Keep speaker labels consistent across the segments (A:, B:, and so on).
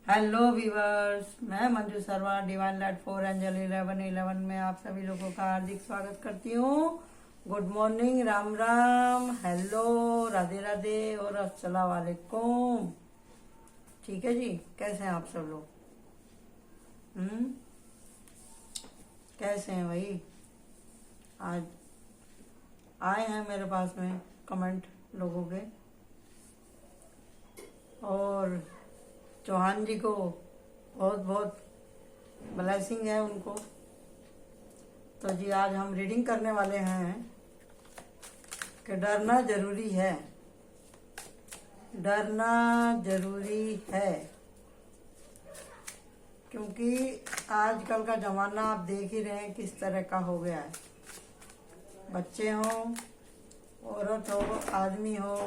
A: Hello viewers, मैं Manju Sharma divine light 4 angel 11 में आप सभी लोगों का हार्दिक स्वागत करती हूँ। Good morning, Ram Ram, hello, Radhe Radhe और अस्सलाम वालेकुम। ठीक है जी, कैसे हैं आप सब लोग? कैसे हैं भाई? आज आए हैं मेरे पास में कमेंट लोगों के, और चौहान जी को बहुत बहुत ब्लेसिंग है उनको। तो जी आज हम रीडिंग करने वाले हैं कि डरना जरूरी है। डरना जरूरी है क्योंकि आजकल का ज़माना आप देख ही रहे हैं किस तरह का हो गया है। बच्चे हों, औरत हो, आदमी हो,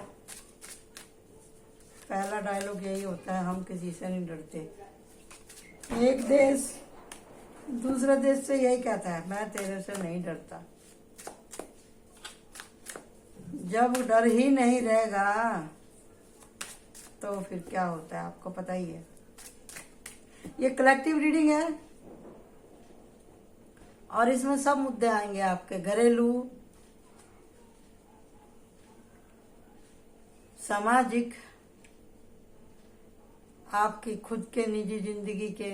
A: पहला डायलॉग यही होता है, हम किसी से नहीं डरते। एक देश दूसरे देश से यही कहता है, मैं तेरे से नहीं डरता। जब डर ही नहीं रहेगा तो फिर क्या होता है आपको पता ही है। ये कलेक्टिव रीडिंग है और इसमें सब मुद्दे आएंगे आपके, घरेलू, सामाजिक, आपकी खुद के निजी जिंदगी के,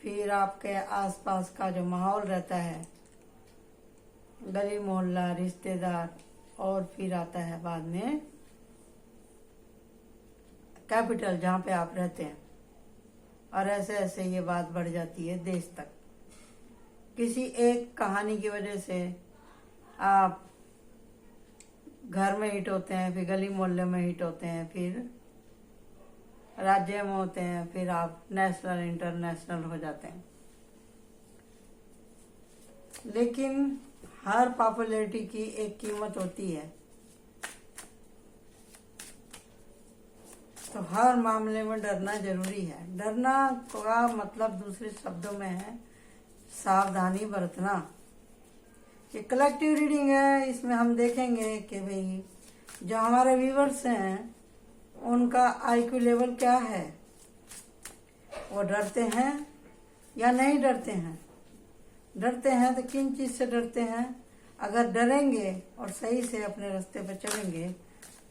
A: फिर आपके आसपास का जो माहौल रहता है, गली मोहल्ला, रिश्तेदार, और फिर आता है बाद में कैपिटल जहाँ पे आप रहते हैं। और ऐसे ऐसे ये बात बढ़ जाती है देश तक। किसी एक कहानी की वजह से आप घर में हिट होते हैं, फिर गली मोहल्ले में हिट होते हैं, फिर राज्य में होते हैं, फिर आप नेशनल इंटरनेशनल हो जाते हैं। लेकिन हर पॉपुलैरिटी की एक कीमत होती है। तो हर मामले में डरना जरूरी है। डरना का मतलब दूसरे शब्दों में है सावधानी बरतना। ये कलेक्टिव रीडिंग है, इसमें हम देखेंगे कि भाई जो हमारे व्यूवर्स हैं उनका आईक्यू लेवल क्या है, वो डरते हैं या नहीं डरते हैं। डरते हैं तो किन चीज़ से डरते हैं। अगर डरेंगे और सही से अपने रास्ते पर चलेंगे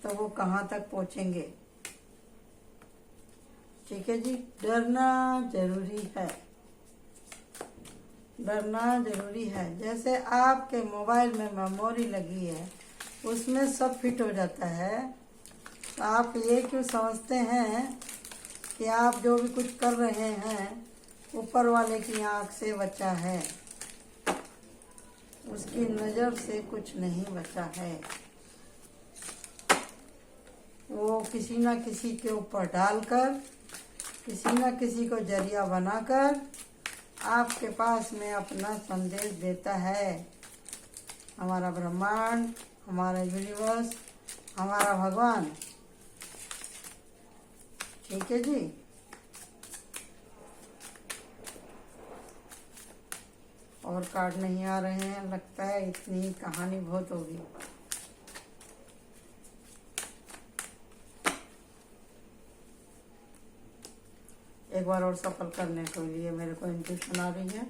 A: तो वो कहाँ तक पहुँचेंगे। ठीक है जी, डरना जरूरी है। डरना जरूरी है। जैसे आपके मोबाइल में मेमोरी लगी है, उसमें सब फिट हो जाता है। तो आप ये क्यों समझते हैं कि आप जो भी कुछ कर रहे हैं ऊपर वाले की आंख से बचा है, उसकी नज़र से कुछ नहीं बचा है। वो किसी ना किसी के ऊपर डालकर, किसी ना किसी को जरिया बनाकर आपके पास में अपना संदेश देता है। हमारा ब्रह्मांड, हमारा यूनिवर्स, हमारा भगवान। ठीक है जी। और कार्ड नहीं आ रहे हैं, लगता है इतनी कहानी बहुत होगी। एक बार और सफल करने के लिए मेरे को इंट्यूशन आ रही है।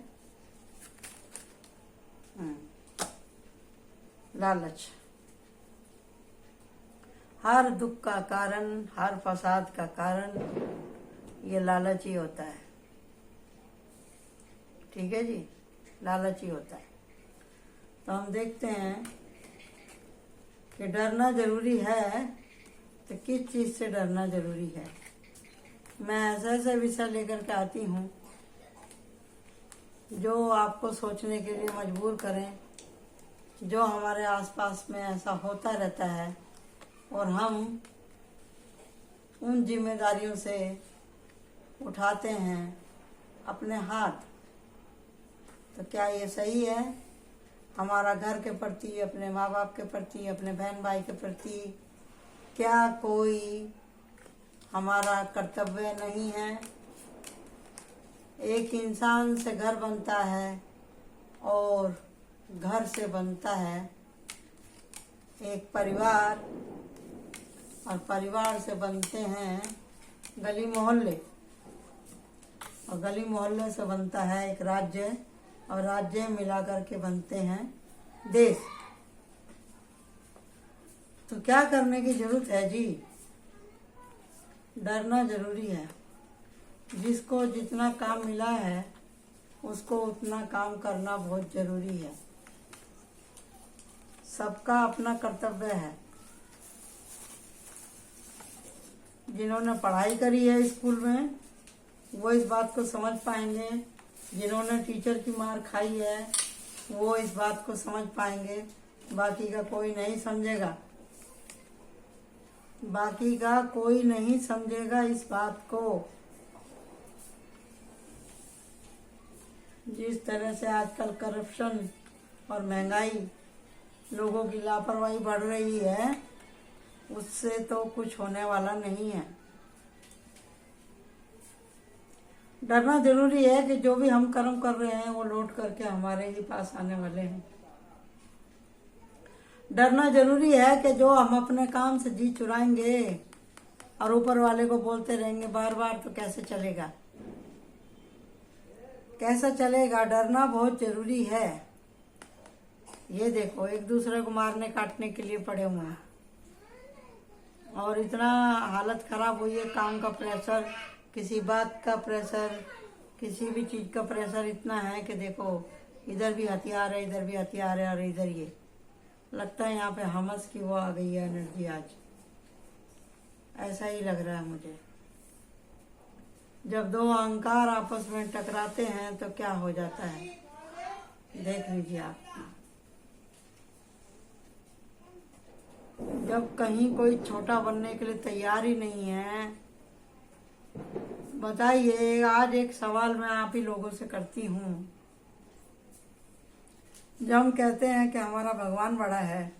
A: लालच। हर दुख का कारण, हर फसाद का कारण ये लालच ही होता है। ठीक है जी, लालच ही होता है। तो हम देखते हैं कि डरना जरूरी है। तो किस चीज़ से डरना जरूरी है। मैं ऐसे ऐसे विषय लेकर के आती हूँ जो आपको सोचने के लिए मजबूर करें। जो हमारे आसपास में ऐसा होता रहता है और हम उन जिम्मेदारियों से उठाते हैं अपने हाथ। तो क्या ये सही है? हमारा घर के प्रति, अपने माँ बाप के प्रति, अपने बहन भाई के प्रति क्या कोई हमारा कर्तव्य नहीं है? एक इंसान से घर बनता है और घर से बनता है एक परिवार, और परिवार से बनते हैं गली मोहल्ले, और गली मोहल्ले से बनता है एक राज्य, और राज्य मिला करके बनते हैं देश। तो क्या करने की जरूरत है जी? डरना जरूरी है। जिसको जितना काम मिला है उसको उतना काम करना बहुत जरूरी है। सबका अपना कर्तव्य है। जिन्होंने पढ़ाई करी है स्कूल में वो इस बात को समझ पाएंगे, जिन्होंने टीचर की मार खाई है वो इस बात को समझ पाएंगे, बाकी का कोई नहीं समझेगा। बाकी का कोई नहीं समझेगा इस बात को। जिस तरह से आजकल करप्शन और महंगाई, लोगों की लापरवाही बढ़ रही है, उससे तो कुछ होने वाला नहीं है। डरना जरूरी है कि जो भी हम कर्म कर रहे हैं वो लौट करके हमारे ही पास आने वाले हैं। डरना जरूरी है कि जो हम अपने काम से जी चुराएंगे और ऊपर वाले को बोलते रहेंगे बार बार, तो कैसे चलेगा? कैसा चलेगा? डरना बहुत जरूरी है। ये देखो, एक दूसरे को मारने काटने के लिए पड़े हुए हैं, और इतना हालत खराब हुई है। काम का प्रेशर, किसी बात का प्रेशर, किसी भी चीज का प्रेशर इतना है कि देखो, इधर भी हथियार है, इधर भी हथियार है, और इधर ये लगता है यहाँ पे हमस की वो आ गई है एनर्जी आज। ऐसा ही लग रहा है मुझे। जब दो अहंकार आपस में टकराते हैं तो क्या हो जाता है, देख लीजिए आप। जब कहीं कोई छोटा बनने के लिए तैयार ही नहीं है, बताइए। आज एक सवाल मैं आप ही लोगों से करती हूँ। जब हम कहते हैं कि हमारा भगवान बड़ा है,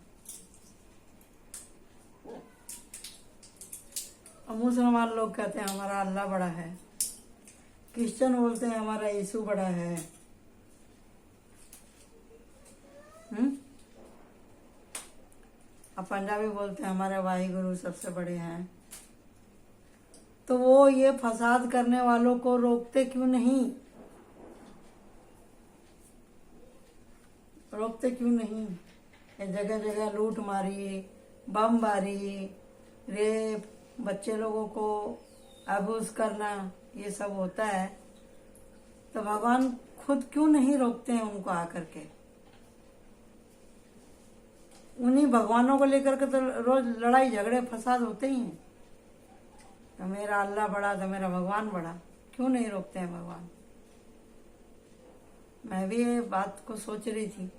A: और मुसलमान लोग कहते हैं हमारा अल्लाह बड़ा है, क्रिश्चियन बोलते हैं हमारा यीशु बड़ा है, अब पंजाबी बोलते हैं हमारे वाहिगुरु सबसे बड़े हैं। तो वो ये फसाद करने वालों को रोकते क्यों नहीं? रोकते क्यों नहीं? जगह जगह लूट मारी, बमबारी, रेप, बच्चे लोगों को अब्यूज करना, ये सब होता है। तो भगवान खुद क्यों नहीं रोकते हैं उनको आकर के? उन्हीं भगवानों को लेकर के तो रोज लड़ाई झगड़े फसाद होते ही हैं। तो मेरा अल्लाह बड़ा, तो मेरा भगवान बड़ा, क्यों नहीं रोकते हैं भगवान? मैं भी ये बात को सोच रही थी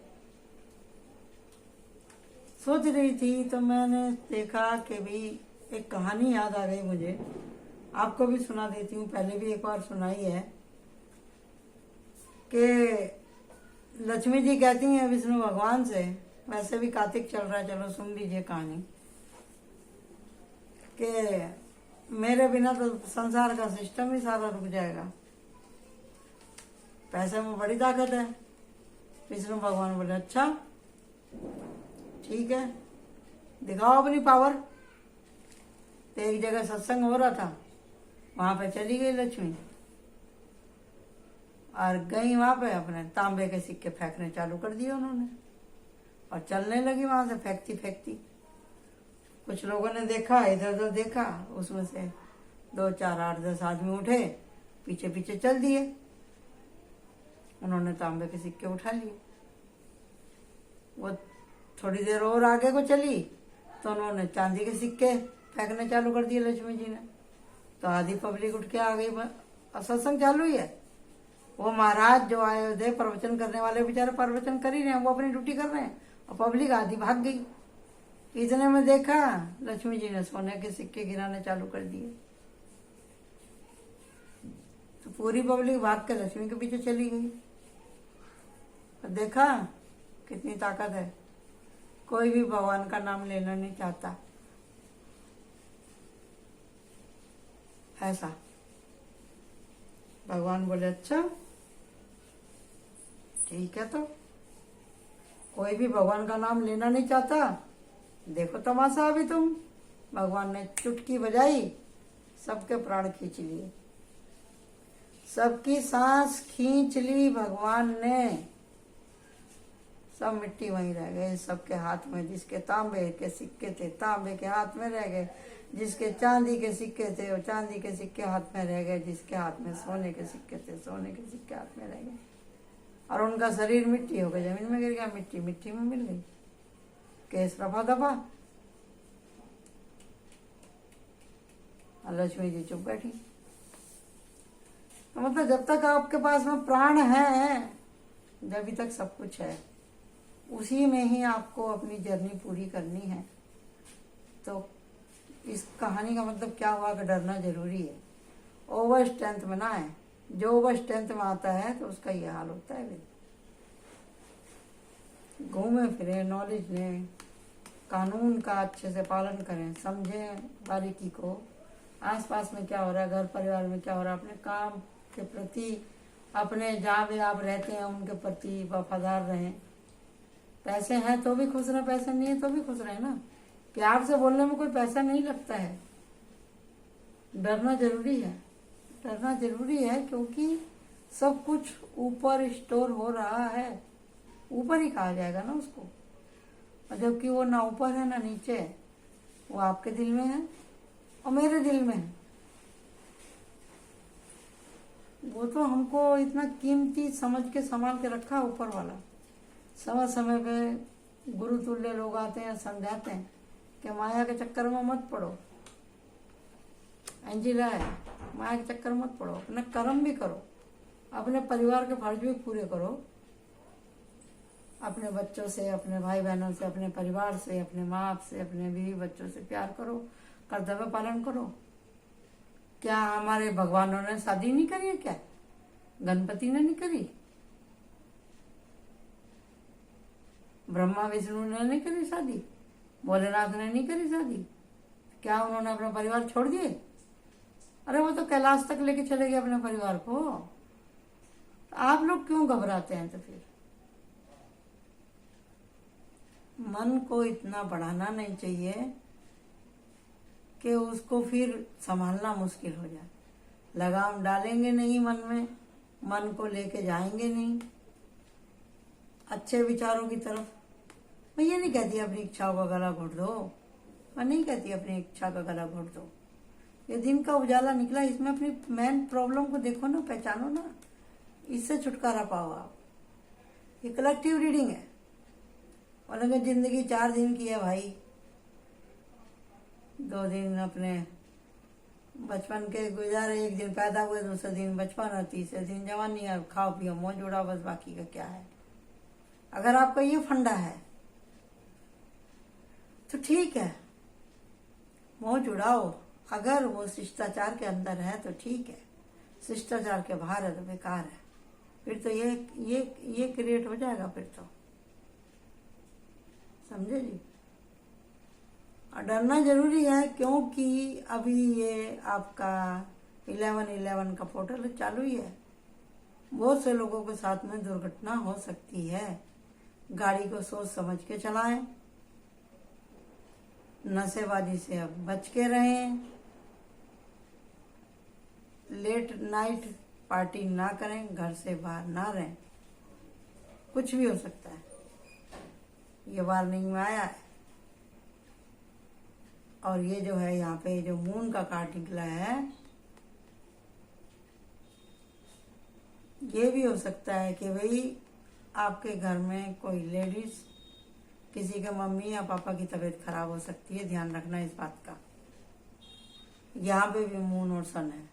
A: तो मैंने देखा कि भी एक कहानी याद आ गई मुझे। आपको भी सुना देती हूँ, पहले भी एक बार सुनाई है कि लक्ष्मी जी कहती हैं विष्णु भगवान से, वैसे भी कार्तिक चल रहा है, चलो सुन लीजिए कहानी, कि मेरे बिना तो संसार का सिस्टम ही सारा रुक जाएगा। पैसे में बड़ी ताकत है। विष्णु भगवान बोले अच्छा ठीक है, दिखाओ अपनी पावर। तो एक जगह सत्संग हो रहा था, वहां पे चली गई लक्ष्मी और गई वहां पे अपने तांबे के सिक्के फेंकने चालू कर दिए उन्होंने, और चलने लगी वहां से फेंकती फेंकती। कुछ लोगों ने देखा, इधर उधर देखा, उसमें से 2, 4, 8, 10 आदमी उठे, पीछे पीछे चल दिए। उन्होंने तांबे के सिक्के उठा लिए। वो थोड़ी देर और आगे को चली तो उन्होंने चांदी के सिक्के फेंकने चालू कर दिए लक्ष्मी जी ने। तो आधी पब्लिक उठ के आ गई, सत्संग चालू ही है। वो महाराज जो आए थे प्रवचन करने वाले, बेचारे प्रवचन कर ही रहे हैं, वो अपनी ड्यूटी कर रहे हैं, और पब्लिक आधी भाग गई। इतने में देखा लक्ष्मी जी ने सोने के सिक्के गिराने चालू कर दिए। तो पूरी पब्लिक भाग के लक्ष्मी के पीछे चली गई। और देखा कितनी ताकत है, कोई भी भगवान का नाम लेना नहीं चाहता। ऐसा भगवान बोले अच्छा ठीक है, तो कोई भी भगवान का नाम लेना नहीं चाहता, देखो तमाशा अभी तुम। भगवान ने चुटकी बजाई, सबके प्राण खींच लिए, सबकी सांस खींच ली भगवान ने। सब मिट्टी वहीं रह गए, सबके हाथ में जिसके तांबे के सिक्के थे तांबे के हाथ में रह गए, जिसके चांदी के सिक्के थे वो चांदी के सिक्के हाथ में रह गए, जिसके हाथ में सोने के सिक्के थे सोने के सिक्के हाथ में रह गए, और उनका शरीर मिट्टी हो गया, जमीन में गिर गया, मिट्टी मिट्टी में मिल गई, केस रफा दफा। लक्ष्मी जी चुप बैठी। तो मतलब जब तक आपके पास में प्राण है, जब तक सब कुछ है, उसी में ही आपको अपनी जर्नी पूरी करनी है। तो इस कहानी का मतलब क्या हुआ कि डरना जरूरी है, ओवर स्ट्रेंथ में ना है। जो ओवर स्ट्रेंथ में आता है तो उसका ये हाल होता है। घूमे फिरे, नॉलेज लें, कानून का अच्छे से पालन करें, समझें बारीकी को, आसपास में क्या हो रहा है, घर परिवार में क्या हो रहा है, अपने काम के प्रति, अपने जहाँ भी आप रहते हैं उनके प्रति वफादार रहें। पैसे हैं तो भी खुश रहे, पैसे नहीं है तो भी खुश रहे ना। प्यार से बोलने में कोई पैसा नहीं लगता है। डरना जरूरी है, डरना जरूरी है, क्योंकि सब कुछ ऊपर स्टोर हो रहा है। ऊपर ही कहा जाएगा ना उसको, और जबकि वो ना ऊपर है ना नीचे है, वो आपके दिल में है और मेरे दिल में है। वो तो हमको इतना कीमती समझ के संभाल के रखा ऊपर वाला। समय समय पे गुरु तुल्य लोग आते हैं, समझाते हैं कि माया के चक्कर में मत पड़ो। एंजिला है, माया के चक्कर मत पड़ो, अपने कर्म भी करो, अपने परिवार के फर्ज भी पूरे करो, अपने बच्चों से, अपने भाई बहनों से, अपने परिवार से, अपने माँ बाप से, अपने बीवी बच्चों से प्यार करो, कर्तव्य पालन करो। क्या हमारे भगवानों ने शादी नहीं करी है? क्या गणपति ने नहीं करी? ब्रह्मा विष्णु ने नहीं करी शादी? भोलेनाथ ने नहीं करी शादी? क्या उन्होंने अपना परिवार छोड़ दिए? अरे वो तो कैलाश तक लेके चले गए अपने परिवार को। तो आप लोग क्यों घबराते हैं? तो फिर मन को इतना बढ़ाना नहीं चाहिए कि उसको फिर संभालना मुश्किल हो जाए। लगाम डालेंगे नहीं मन में, मन को लेके जाएंगे नहीं अच्छे विचारों की तरफ। मैं ये नहीं कहती अपनी इच्छाओं का गला घोट दो, मैं नहीं कहती अपनी इच्छा का गला घोट दो। ये दिन का उजाला निकला, इसमें अपनी मेन प्रॉब्लम को देखो ना, पहचानो ना, इससे छुटकारा पाओ आप। ये कलेक्टिव रीडिंग है। और अगर जिंदगी 4 दिन की है भाई, 2 दिन अपने बचपन के गुजारे, 1 दिन पैदा हुए, दूसरे दिन बचपन और तीसरे दिन जवानी, और खाओ पियो मौज उड़ाओ, बस बाकी का क्या है। अगर आपका ये फंडा है तो ठीक है, मौज उड़ाओ। अगर वो शिष्टाचार के अंदर है तो ठीक है, शिष्टाचार के बाहर है तो बेकार है। फिर तो ये क्रिएट हो जाएगा फिर तो, समझे जी। और डरना जरूरी है, क्योंकि अभी ये आपका 11/11 का पोर्टल चालू ही है। बहुत से लोगों के साथ में दुर्घटना हो सकती है। गाड़ी को सोच समझ के चलाएं, नशेबाजी से अब बच के रहें, लेट नाइट पार्टी ना करें, घर से बाहर ना रहें, कुछ भी हो सकता है। ये वार्निंग में आया है। और ये जो है यहाँ पे जो मून का कार्ड निकला है, ये भी हो सकता है कि भाई आपके घर में कोई लेडीज, किसी के मम्मी या पापा की तबीयत खराब हो सकती है, ध्यान रखना इस बात का। यहाँ पे भी मून और सन है।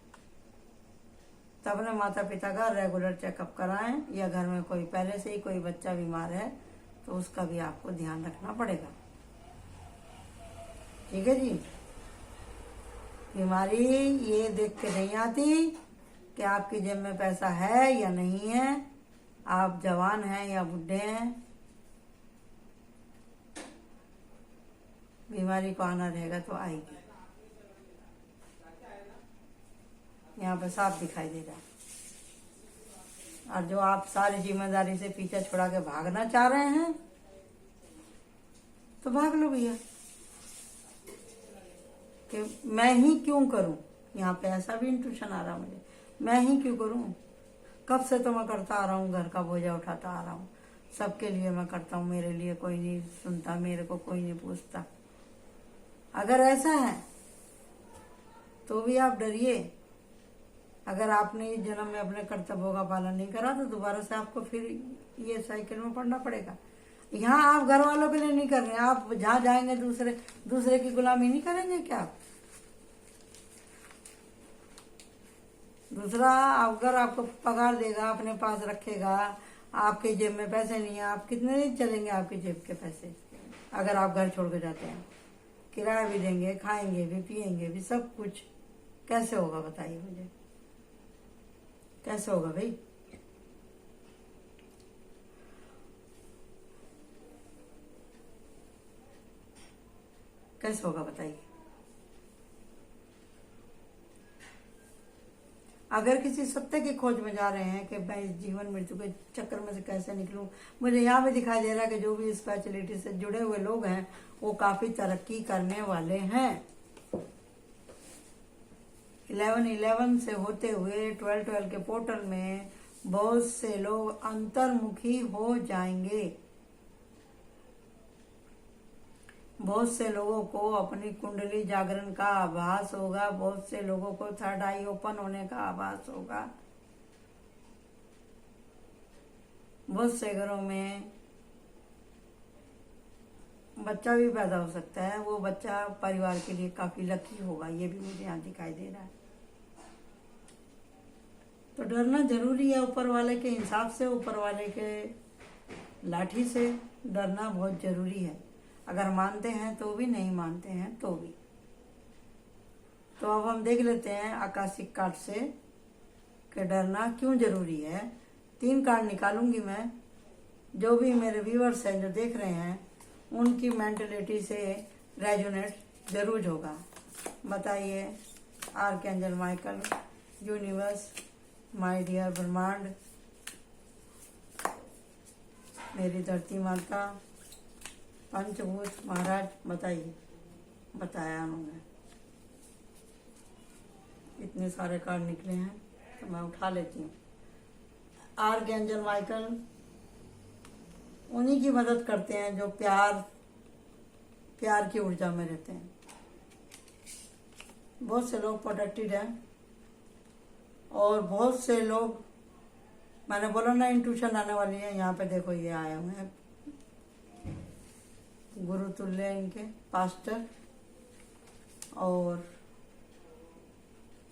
A: तो अपने माता पिता का रेगुलर चेकअप कराएं, या घर में कोई पहले से ही कोई बच्चा बीमार है तो उसका भी आपको ध्यान रखना पड़ेगा। ठीक है जी। बीमारी ये देख के नहीं आती कि आपकी जेब में पैसा है या नहीं है, आप जवान हैं या बुढ़े हैं। बीमारी को आना रहेगा तो आएगी। यहाँ पे साफ दिखाई दे रहा है। और जो आप सारी जिम्मेदारी से पीछे छुड़ा के भागना चाह रहे हैं तो भाग लो भैया। कि मैं ही क्यों करूं। यहाँ पे ऐसा भी इंट्यूशन आ रहा मुझे, मैं ही क्यों करूं। कब से तो मैं करता आ रहा हूँ, घर का बोझा उठाता आ रहा हूँ, सबके लिए मैं करता हूँ, मेरे लिए कोई नहीं सुनता, मेरे को कोई नहीं पूछता। अगर ऐसा है तो भी आप डरिए। अगर आपने इस जन्म में अपने कर्तव्यों का पालन नहीं करा तो दोबारा से आपको फिर ये साइकिल में पड़ना पड़ेगा। यहाँ आप घर वालों के लिए नहीं कर रहे हैं, आप जहाँ जाएंगे दूसरे की गुलामी नहीं करेंगे क्या आप? दूसरा अगर आपको पगार देगा, अपने पास रखेगा, आपके जेब में पैसे नहीं है, आप कितने दिन चलेंगे आपकी जेब के पैसे? अगर आप घर छोड़ के जाते हैं, किराया भी देंगे, खाएंगे भी, पिएंगे भी, सब कुछ कैसे होगा बताइए मुझे, कैसे होगा भाई? कैसे होगा बताइए? अगर किसी सत्य की खोज में जा रहे हैं कि मैं इस जीवन मृत्यु के चक्कर में से कैसे निकलूं, मुझे यहाँ पे दिखाई दे रहा है कि जो भी स्पिरिचुअलिटी से जुड़े हुए लोग हैं वो काफी तरक्की करने वाले हैं। 11-11 से होते हुए 12-12 के पोर्टल में बहुत से लोग अंतर्मुखी हो जाएंगे। बहुत से लोगों को अपनी कुंडली जागरण का आभास होगा, बहुत से लोगों को थर्ड आई ओपन होने का आभास होगा। बहुत से घरों में बच्चा भी पैदा हो सकता है, वो बच्चा परिवार के लिए काफी लकी होगा, ये भी मुझे यहाँ दिखाई दे रहा है। तो डरना जरूरी है, ऊपर वाले के इंसाफ से, ऊपर वाले के लाठी से डरना बहुत जरूरी है। अगर मानते हैं तो भी, नहीं मानते हैं तो भी। तो अब हम देख लेते हैं आकाशिक कार्ड से कि डरना क्यों जरूरी है। 3 कार्ड निकालूंगी मैं, जो भी मेरे व्यूअर्स हैं जो देख रहे हैं उनकी मेंटलिटी से रेजोनेट जरूर होगा। बताइए Archangel Michael, universe, my dear ब्रह्मांड, मेरी धरती माता, पंचभूत महाराज, बताइए। बताया उन्होंने, इतने सारे कार्ड निकले हैं तो मैं उठा लेती हूँ। आर्कएंजल माइकल उन्हीं की मदद करते हैं जो प्यार की ऊर्जा में रहते हैं। बहुत से लोग प्रोटेक्टेड हैं और बहुत से लोग, मैंने बोला ना इंट्यूशन आने वाली है। यहाँ पे देखो ये आए हुए हैं गुरु तुल्य इनके पास्टर, और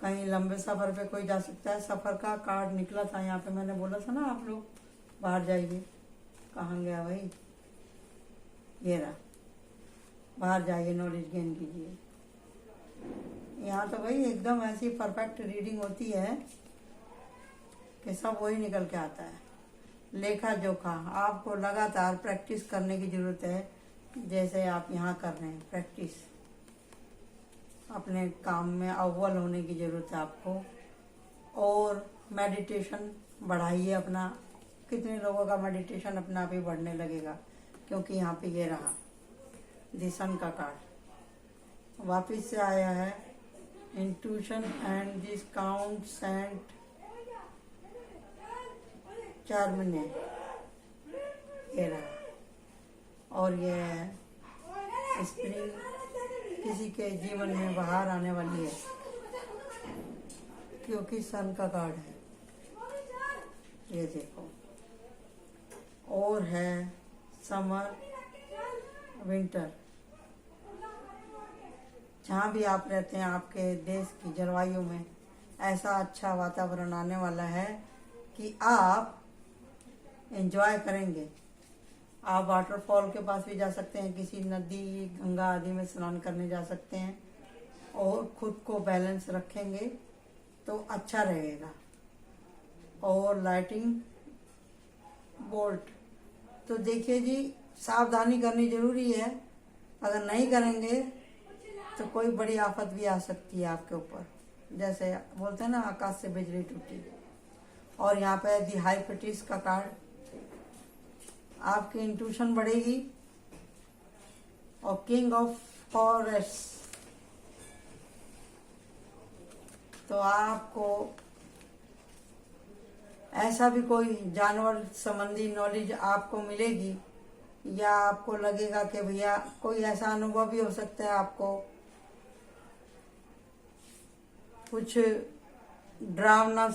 A: कहीं लंबे सफर पे कोई जा सकता है। सफर का कार्ड निकला था यहाँ पे, मैंने बोला था ना आप लोग बाहर जाइए। कहाँ गया भाई? ये रहा, बाहर जाइए, नॉलेज गेन कीजिए। यहाँ तो भाई एकदम ऐसी परफेक्ट रीडिंग होती है कि सब वही निकल के आता है। लेखा जोखा, आपको लगातार प्रैक्टिस करने की जरूरत है, जैसे आप यहाँ कर रहे हैं प्रैक्टिस। अपने काम में अव्वल होने की जरूरत है आपको, और मेडिटेशन बढ़ाइए अपना। कितने लोगों का मेडिटेशन अपने आप ही बढ़ने लगेगा, क्योंकि यहाँ पे ये रहा दिसन का कार्ड वापिस से आया है। इंट्यूशन एंड डिस्काउंट्स एंड चार्मिने, ये रहा, और ये है स्प्रिंग, किसी के जीवन में बाहर आने वाली है, क्योंकि सन का कार्ड है, ये देखो। और है समर, विंटर। जहाँ भी आप रहते हैं आपके देश की जलवायु में ऐसा अच्छा वातावरण आने वाला है कि आप एंजॉय करेंगे। आप वाटरफॉल के पास भी जा सकते हैं, किसी नदी गंगा आदि में स्नान करने जा सकते हैं, और खुद को बैलेंस रखेंगे तो अच्छा रहेगा। और लाइटिंग बोल्ट, तो देखिए जी सावधानी करनी जरूरी है। अगर नहीं करेंगे तो कोई बड़ी आफत भी आ सकती है आपके ऊपर, जैसे बोलते हैं ना आकाश से बिजली टूटी। और यहाँ पे दी हाई पिटिस का कार्ड, आपकी इंट्यूशन बढ़ेगी। और किंग ऑफ फॉरेस्ट, तो आपको ऐसा भी कोई जानवर संबंधी नॉलेज आपको मिलेगी, या आपको लगेगा कि भैया कोई ऐसा अनुभव भी हो सकता है, आपको कुछ डरावना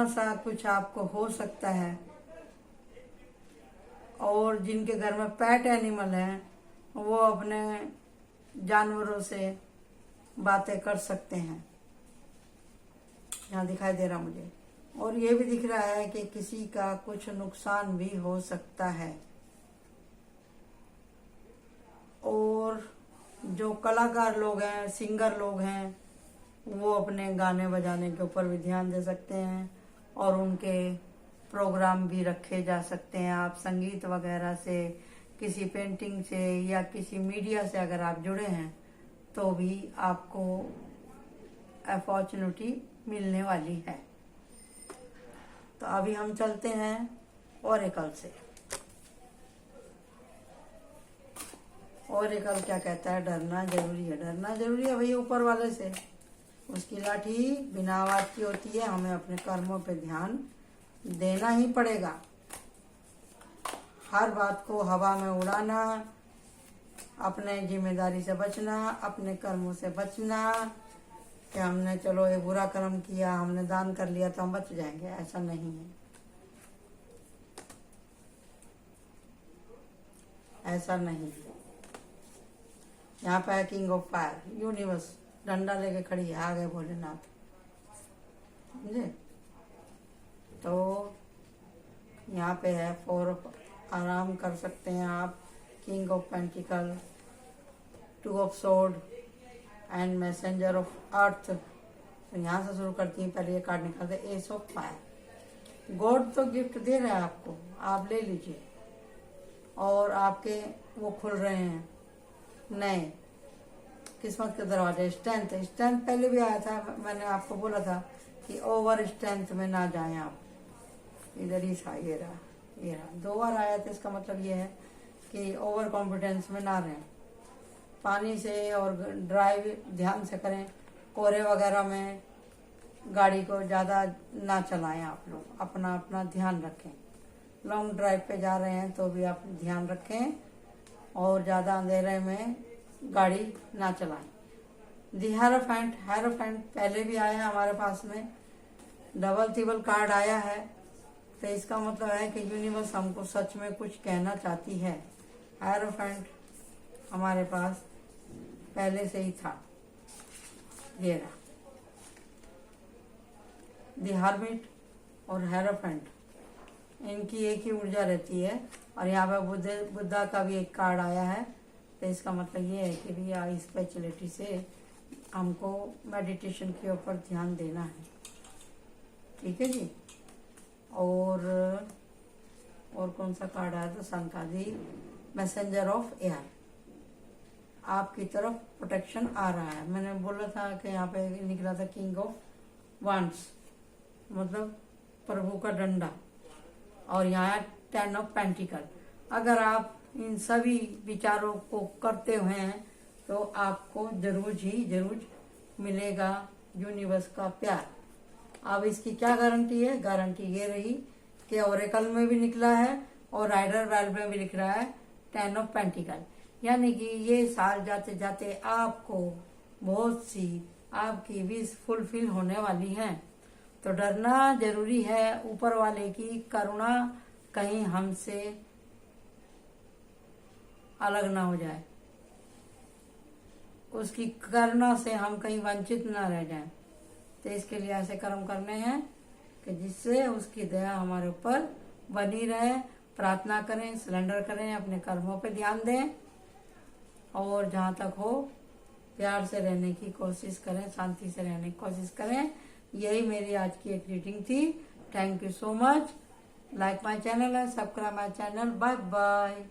A: सा कुछ आपको हो सकता है। और जिनके घर में पेट एनिमल है वो अपने जानवरों से बातें कर सकते हैं, यहाँ दिखाई दे रहा मुझे। और ये भी दिख रहा है कि किसी का कुछ नुकसान भी हो सकता है। और जो कलाकार लोग हैं, सिंगर लोग हैं, वो अपने गाने बजाने के ऊपर भी ध्यान दे सकते हैं, और उनके प्रोग्राम भी रखे जा सकते हैं। आप संगीत वगैरह से, किसी पेंटिंग से या किसी मीडिया से अगर आप जुड़े हैं तो भी आपको अपॉर्चुनिटी मिलने वाली है। तो अभी हम चलते हैं ओरेकल से। ओरेकल क्या कहता है? डरना जरूरी है। डरना जरूरी है भैया ऊपर वाले से। उसकी लाठी बिना आवाज की होती है। हमें अपने कर्मों पे ध्यान देना ही पड़ेगा। हर बात को हवा में उड़ाना, अपने जिम्मेदारी से बचना, अपने कर्मों से बचना कि हमने चलो ये बुरा कर्म किया, हमने दान कर लिया तो हम बच जाएंगे, ऐसा नहीं है। ऐसा नहीं है। यहाँ पे है किंग ऑफ फायर, यूनिवर्स डंडा लेके खड़ी है, आ गए भोलेनाथ, समझे? तो यहाँ पे है 4 आराम कर सकते हैं आप। King of pentacle, 2 of sword and messenger of earth. तो यहाँ से शुरू करती हैं, पहले ये कार्ड निकालते हैं, एस ऑफ फायर। गॉड तो गिफ्ट दे रहा है आपको, आप ले लीजिए। और आपके वो खुल रहे हैं नए किस्मत के दरवाजे। स्ट्रेंथ, स्ट्रेंथ पहले भी आया था, मैंने आपको बोला था कि ओवर स्ट्रेंथ में ना जाएं आप। इधर ही था, ये रहा, ये रहा, 2 बार आया था। इसका मतलब ये है कि ओवर कॉन्फिडेंस में ना रहें। पानी से और ड्राइव ध्यान से करें। कोहरे वगैरह में गाड़ी को ज़्यादा ना चलाएं आप लोग, अपना अपना ध्यान रखें। लॉन्ग ड्राइव पे जा रहे हैं तो भी आप ध्यान रखें, और ज़्यादा अंधेरे में गाड़ी ना चलाएं। दी हेरोफेंट, हेरोफेंट पहले भी आया है हमारे पास में, डबल तिबल कार्ड आया है। तो इसका मतलब है कि यूनिवर्स हमको सच में कुछ कहना चाहती है। हेरोफेंट हमारे पास पहले से ही था, ये रहा। दी हर्मिट और हेरोफेंट, इनकी एक ही ऊर्जा रहती है। और यहाँ पे बुद्धा का भी एक कार्ड आया है। तो इसका मतलब ये है कि भैया स्पिरिचुअलिटी से हमको मेडिटेशन के ऊपर ध्यान देना है, ठीक है जी। और कौन सा कार्ड आया? तो संकादी मैसेंजर ऑफ एयर, आपकी तरफ प्रोटेक्शन आ रहा है। मैंने बोला था कि यहाँ पे निकला था किंग ऑफ वांड्स, मतलब प्रभु का डंडा। और यहाँ 10 ऑफ पेंटिकल। अगर आप इन सभी विचारों को करते हुए हैं तो आपको जरूर मिलेगा यूनिवर्स का प्यार। अब इसकी क्या गारंटी है? गारंटी ये रही कि ओरेकल में भी निकला है और राइडर वेल में भी लिख रहा है 10 ऑफ पेंटिकल। यानी कि ये साल जाते जाते आपको बहुत सी आपकी विश फुलफिल होने वाली हैं। तो डरना जरूरी है। ऊपर वाले की करुणा कहीं हमसे अलग ना हो जाए, उसकी करुणा से हम कहीं वंचित ना रह जाएं। तो इसके लिए ऐसे कर्म करने हैं कि जिससे उसकी दया हमारे ऊपर बनी रहे। प्रार्थना करें, सरेंडर करें, अपने कर्मों पे ध्यान दें, और जहाँ तक हो प्यार से रहने की कोशिश करें, शांति से रहने की कोशिश करें। यही मेरी आज की एक रीडिंग थी। Thank you so much. Like my channel है, subscribe my channel. Bye bye.